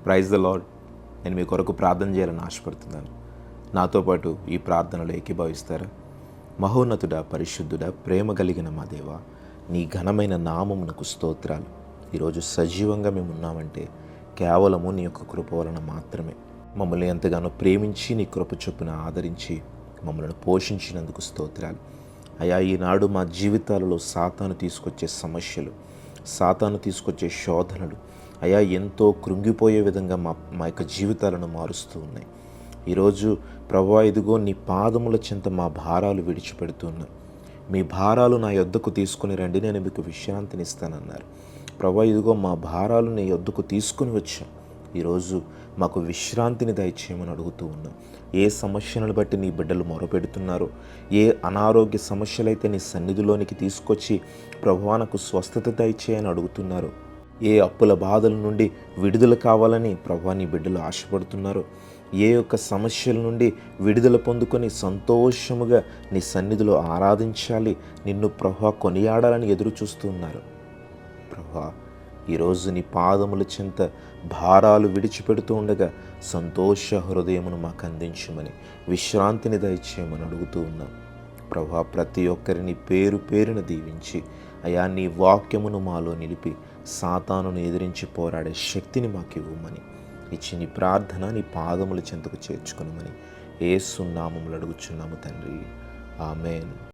Praise the lord. నేను మీ కొరకు ప్రార్థన చేయాలని ఆశపడుతున్నాను. నాతో పాటు ఈ ప్రార్థనలో ఏకీభవిస్తారా? మహోన్నతుడా, పరిశుద్ధుడా, ప్రేమ కలిగిన మా దేవ, నీ ఘనమైన నామమునకు స్తోత్రాలు. ఈరోజు సజీవంగా మేము ఉన్నామంటే కేవలము నీ యొక్క కృప వలన మాత్రమే. మమ్మల్ని ఎంతగానో ప్రేమించి నీ కృప చొప్పున ఆదరించి మమ్మల్ని పోషించినందుకు స్తోత్రాలు. అయా, ఈనాడు మా జీవితాలలో సాతాను తీసుకొచ్చే సమస్యలు, సాతాను తీసుకొచ్చే శోధనలు అయా ఎంతో కృంగిపోయే విధంగా మా యొక్క జీవితాలను మారుస్తూ ఉన్నాయి. ఈరోజు ప్రభువా, ఇదిగో నీ పాదముల చెంత మా భారాలు విడిచిపెడుతున్నా. మీ భారాలు నా యొద్దకు తీసుకుని రండి, నేను మీకు విశ్రాంతినిస్తానన్నారు. ప్రభువా, ఇదిగో మా భారాలు నీ యొద్దకు తీసుకుని వచ్చాం. ఈరోజు మాకు విశ్రాంతిని దయచేయమని అడుగుతూ ఉన్నాం. ఏ సమస్యలను బట్టి నీ బిడ్డలు మొరపెడుతున్నారో, ఏ అనారోగ్య సమస్యలైతే నీ సన్నిధిలోనికి తీసుకొచ్చి ప్రభువా నాకు స్వస్థత దయచేయని అడుగుతున్నారో, ఏ అప్పుల బాధల నుండి విడుదల కావాలని ప్రభువా నీ బిడ్డలు ఆశపడుతున్నారో, ఏ యొక్క సమస్యల నుండి విడుదల పొందుకొని సంతోషముగా నీ సన్నిధిలో ఆరాధించాలి, నిన్ను ప్రభువా కొనియాడాలని ఎదురు చూస్తూ ఉన్నారు. ప్రభువా, ఈరోజు నీ పాదముల చెంత భారాలు విడిచిపెడుతూ ఉండగా సంతోష హృదయమును మాకు అందించమని, విశ్రాంతిని దయచేయమని అడుగుతూ ఉన్నాం. ప్రభువా, ప్రతి ఒక్కరిని పేరు పేరున దీవించి అయా నీ వాక్యమును మాలో నిలిపి సాతానును ఎదిరించి పోరాడే శక్తిని మాకు ఇవ్వమని ఇచ్చి నీ ప్రార్థన నీ పాదముల చెంతకు చేర్చుకునమని యేసు నామములో అడుగుచున్నాము తండ్రి. ఆమేన్.